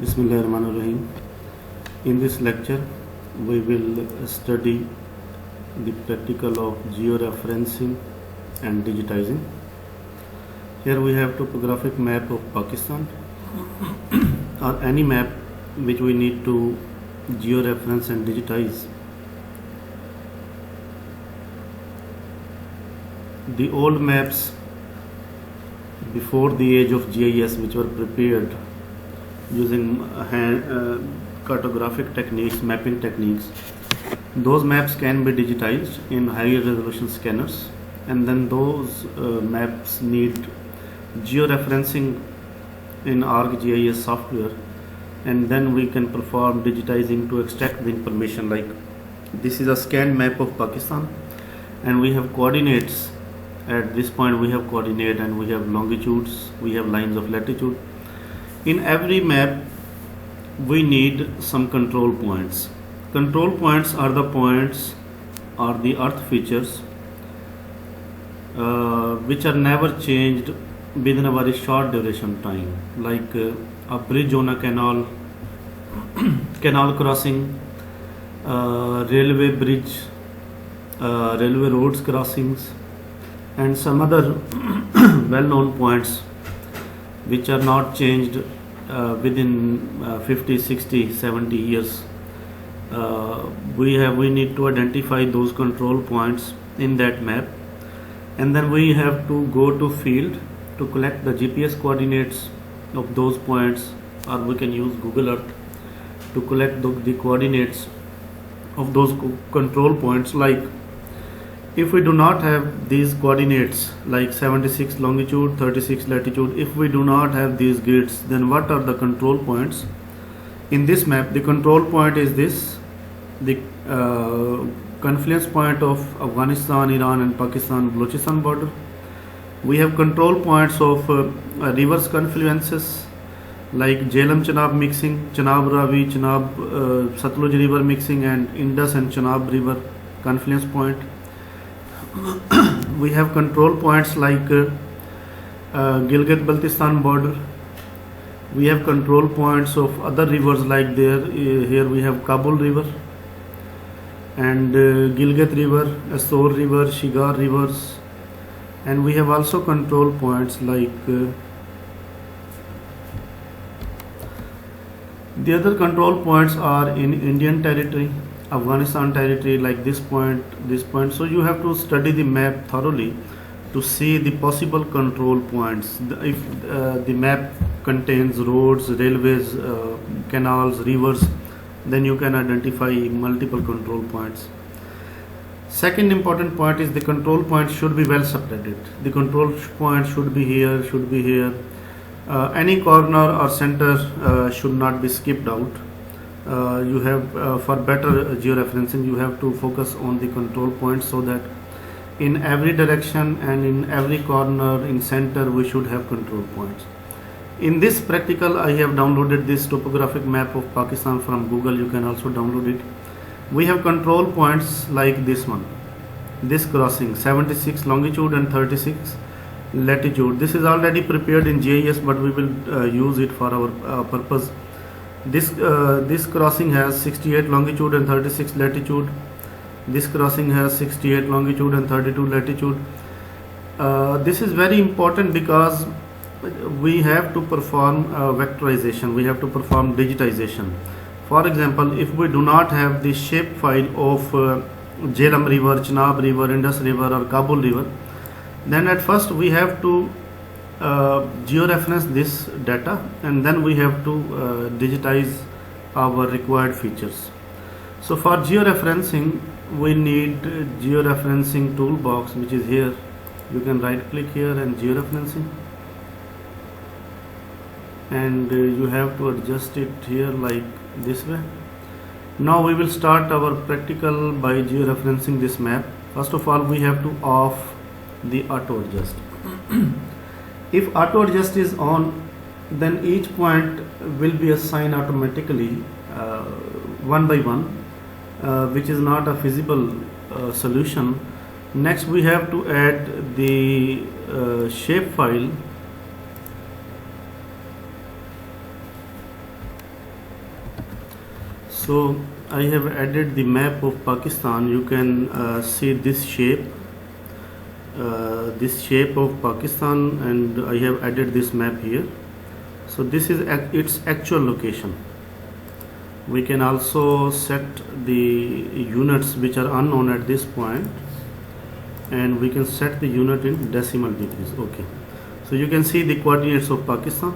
Bismillahirrahmanirrahim. In this lecture, we will study the practical of georeferencing and digitizing. Here we have topographic map of Pakistan or any map which we need to georeference and digitize. The old maps before the age of GIS, which were prepared using cartographic techniques, mapping techniques, those maps can be digitized in higher resolution scanners, and then those maps need georeferencing in ArcGIS software, and then we can perform digitizing to extract the information. Like this is a scanned map of Pakistan, and we have coordinates. At this point we have coordinate and we have longitudes, we have lines of latitude. In every map we need some control points. Control points are the points or the earth features which are never changed within a very short duration time, like a bridge on a canal, canal crossing, railway bridge, railway roads crossings, and some other well-known points which are not changed within 50, 60, 70 years. We need to identify those control points in that map, and then we have to go to field to collect the GPS coordinates of those points, or we can use Google Earth to collect the coordinates of those control points. Like if we do not have these coordinates, like 76 longitude, 36 latitude, if we do not have these grids, then what are the control points in this map? The control point is this, the confluence point of Afghanistan, Iran and Pakistan Balochistan border. We have control points of rivers confluences like Jhelum Chenab mixing, Chenab Ravi, Chenab Satluj river mixing, and Indus and Chenab river confluence point. We have control points like Gilgit-Baltistan border. We have control points of other rivers like here we have Kabul river and Gilgit river, Asor river, Shigar rivers, and we have also control points like the other control points are in Indian territory, Afghanistan territory, like this point, this point. So you have to study the map thoroughly to see the possible control points. If the map contains roads, railways, canals, rivers, then you can identify multiple control points. Second important point is the control point should be well separated. The control point should be here, should be here. Any corner or center should not be skipped out. You have for better georeferencing, you have to focus on the control points, so that in every direction and in every corner, in center, we should have control points. In this practical, I have downloaded this topographic map of Pakistan from Google. You can also download it. We have control points like this one, this crossing, 76 longitude and 36 latitude. This is already prepared in GIS, but we will use it for our purpose. This crossing has 68 longitude and 36 latitude. This crossing has 68 longitude and 32 latitude. This is very important because we have to perform vectorization, we have to perform digitization. For example, if we do not have the shape file of Jhelum river, Chenab river, Indus river or Kabul river, then at first we have to georeference this data, and then we have to digitize our required features. So for georeferencing, we need georeferencing toolbox, which is here. You can right click here and georeferencing, and you have to adjust it here like this way. Now we will start our practical by georeferencing this map. First of all, we have to off the auto adjust. If auto adjust is on, then each point will be assigned automatically one by one, which is not a feasible solution. Next we have to add the shape file So I have added the map of Pakistan. You can see this shape of Pakistan, and I have added this map here. So this is its actual location. We can also set the units which are unknown at this point, and we can set the unit in decimal degrees. Okay, so you can see the coordinates of Pakistan.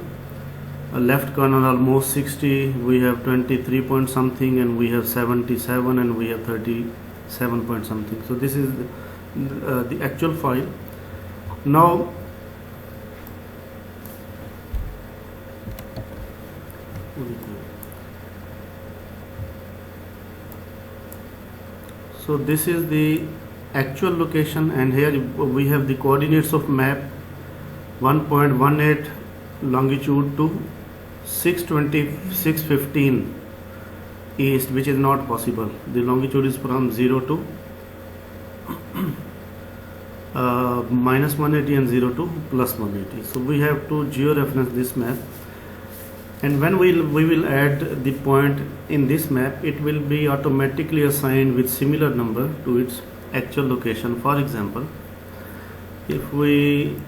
Left corner almost 60, we have 23 point something, and we have 77, and we have 37 point something. So this is the actual file. Now so this is the actual location, and here we have the coordinates of map 1.18 longitude to 615 east, which is not possible. The longitude is from 0 to minus 180 and 0 to plus 180. So we have to georeference this map, and when we will add the point in this map, it will be automatically assigned with similar number to its actual location. For example, if we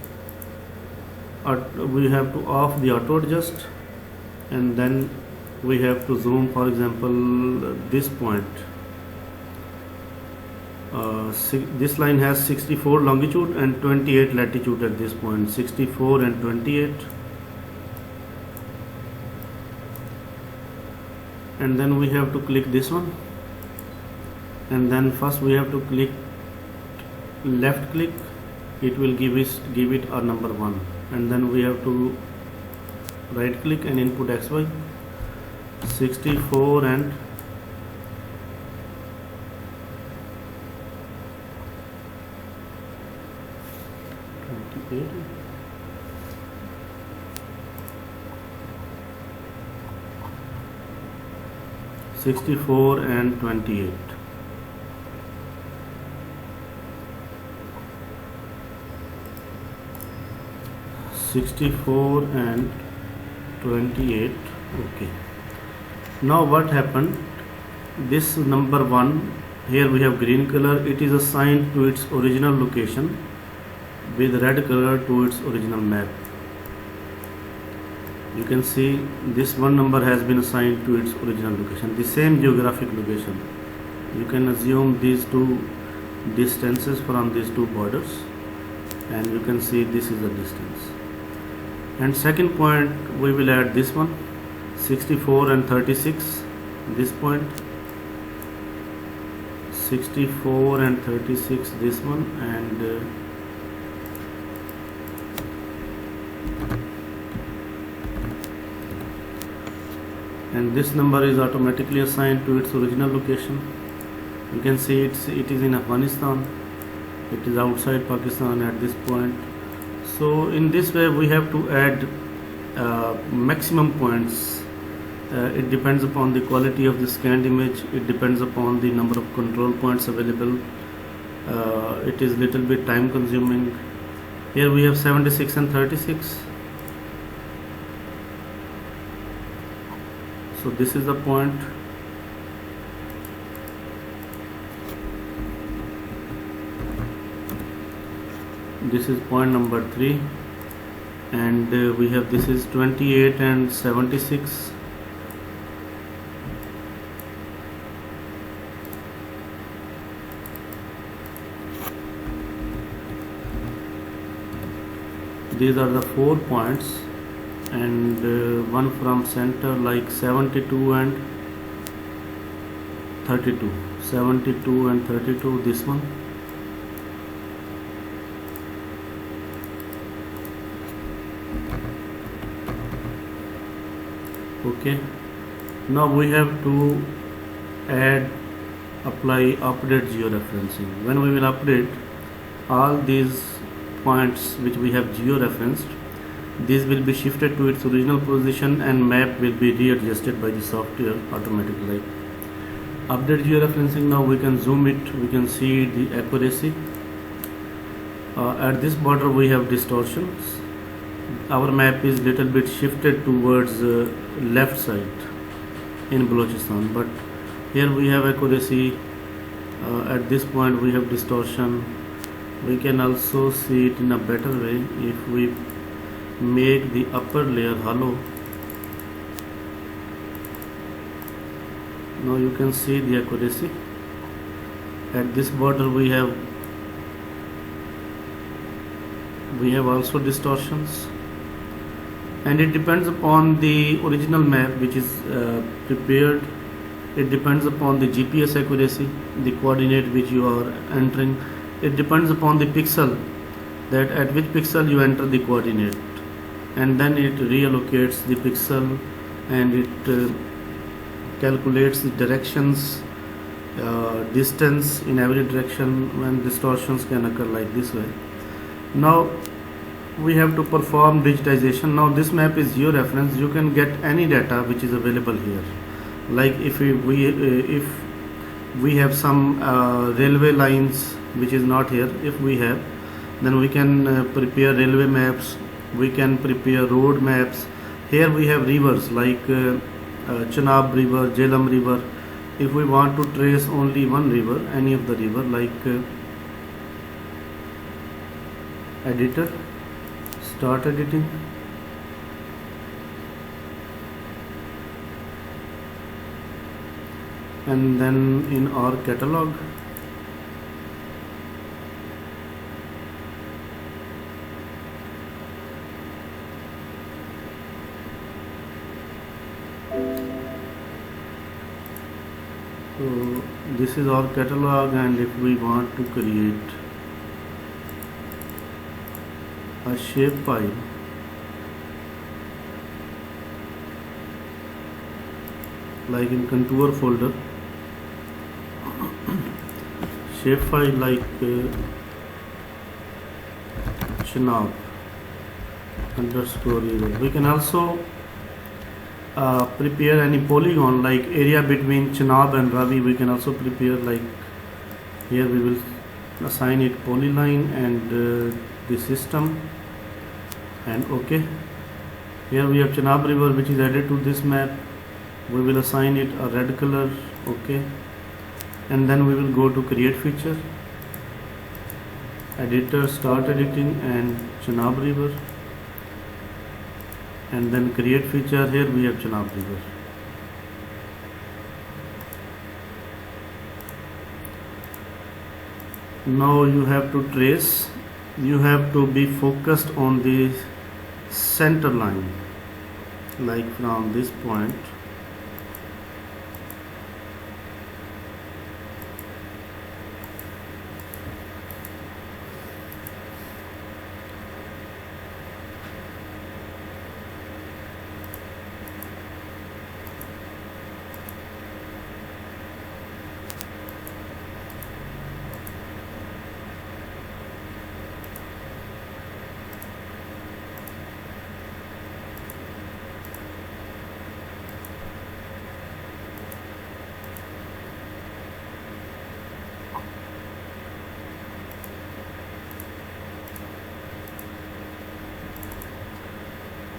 have to off the auto adjust, and then we have to zoom. For example, this point, this line has 64 longitude and 28 latitude at this point, 64 and 28, and then we have to click this one, and then first we have to click left click. It will give it a number 1, and then we have to right click and input XY 64 and 28. Sixty-four and 28. Sixty-four and 28. Okay, now what happened, this number 1 here, we have green color, it is assigned to its original location, with red color to its original map. You can see this one number has been assigned to its original location, the same geographic location. You can assume these two distances from these two borders, and you can see this is the distance. And second point, we will add this one, 64 and 36, this point, 64 and 36, this one, and this number is automatically assigned to its original location. You can see it is in Afghanistan, it is outside Pakistan at this point. So in this way we have to add maximum points. It depends upon the quality of the scanned image, it depends upon the number of control points available. It is little bit time consuming. Here we have 76 and 36. So this is the point. This is point number 3, and we have, this is 28 and 76. These are the 4 points, and one from center, like 72 and 32, 72 and 32, this one. Okay, now we have to apply update georeferencing. When we will update all these points which we have georeferenced, these will be shifted to its original position, and map will be readjusted by the software automatically. Update georeferencing, now we can zoom it, we can see the accuracy. At this border we have distortions. Our map is little bit shifted towards left side in Balochistan, but Here we have accuracy. At this point we have distortion. We can also see it in a better way if we make the upper layer hollow. Now you can see the accuracy. At this border we have also distortions, and it depends upon the original map which is prepared. It depends upon the GPS accuracy, the coordinate which you are entering. It depends upon the pixel, that at which pixel you enter the coordinate, and then it reallocates the pixel, and it calculates the directions, distance in every direction, when distortions can occur like this way. Now we have to perform digitization. Now this map is your reference. You can get any data which is available here. Like if we have some railway lines which is not here, if we have, then we can prepare railway maps, we can prepare road maps. Here we have rivers like Chenab river, Jhelum river. If we want to trace only one river, any of the river, like editor, start editing, and then in our catalog so this is our catalog, and if we want to create a shapefile, like in contour folder, shapefile like Chenab underscore river. We can also prepare any polygon like area between Chenab and Ravi. We can also prepare, like here we will assign it polyline and the system, and OK. Here we have Chenab river which is added to this map. We will assign it a red color, OK, and then we will go to create feature, editor, start editing, and Chenab river, and then create feature. Here we have Chenab river. Now you have to trace, you have to be focused on the center line, like from this point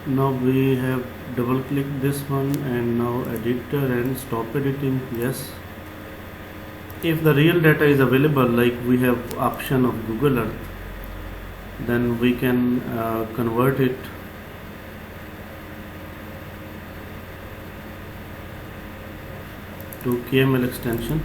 now we have double click this one, and now editor and stop editing. Yes, if the real data is available, like we have option of Google Earth, then we can convert it to KML extension.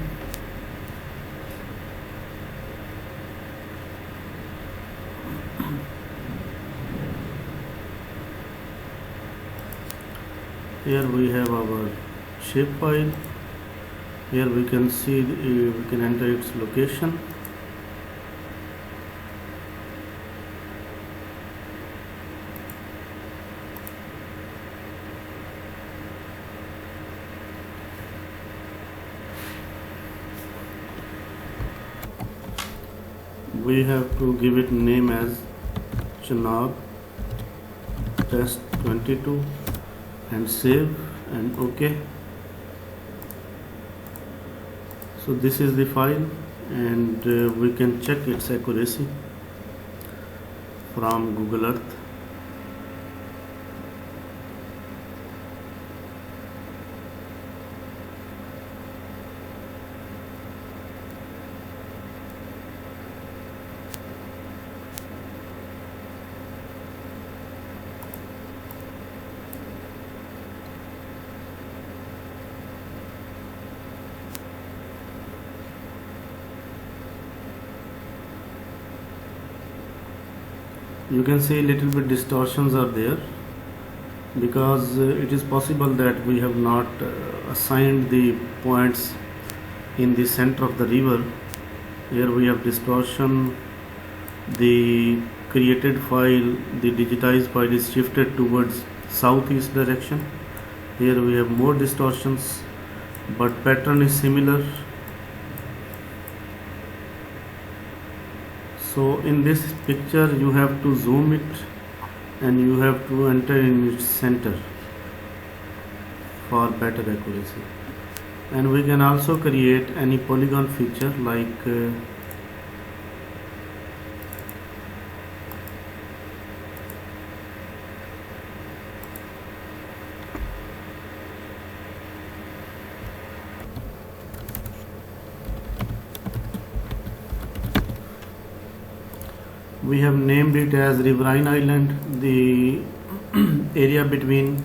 Here we have our shapefile. Here we can see we can enter its location. We have to give it name as Chenab test 22 and save and OK. So this is the file, and we can check its accuracy from Google Earth. you can see little bit distortions are there because it is possible that we have not assigned the points in the center of the river. Here we have distortion. The created file, the digitized file is shifted towards southeast direction. Here we have more distortions, but pattern is similar. So in this picture you have to zoom it and you have to enter in its center for better accuracy. And we can also create any polygon feature like we have named it as Riverine Island, the area between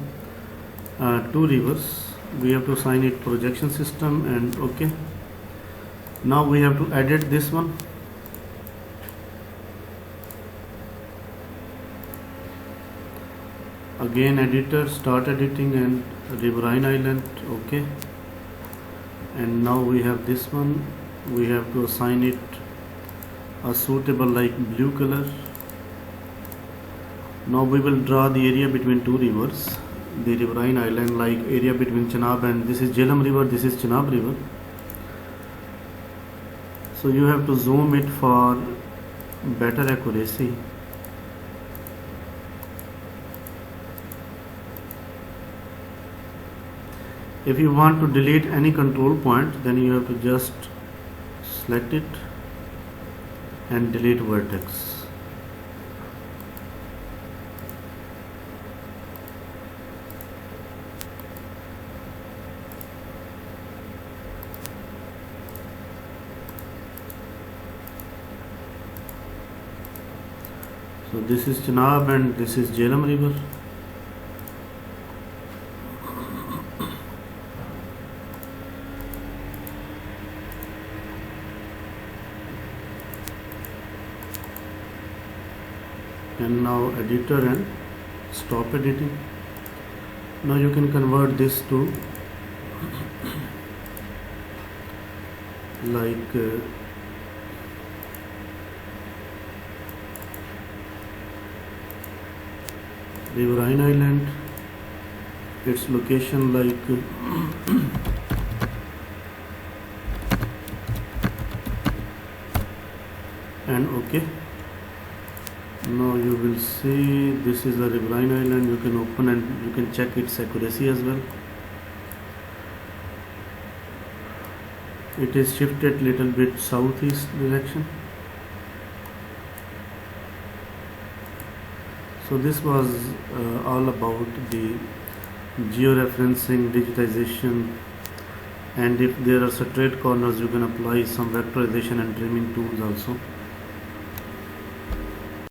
two rivers. We have to assign it projection system and OK. Now we have to edit this one. Again editor, start editing and Riverine Island, OK. And now we have this one. We have to assign it a suitable like blue color. Now we will draw the area between two rivers, the Riverine Island, like area between Chenab and this is Jhelum river, this is Chenab river. So you have to zoom it for better accuracy. If you want to delete any control point, then you have to just select it and delete vertex. So this is Chenab and this is Jhelum river. And now editor and stop editing. Now you can convert this to like Riverine Island, its location like and OK. Now you will see this is the Riverine Island. You can open and you can check its accuracy as well. It is shifted little bit southeast direction. So this was all about the georeferencing, digitization, and if there are straight corners you can apply some vectorization and trimming tools also.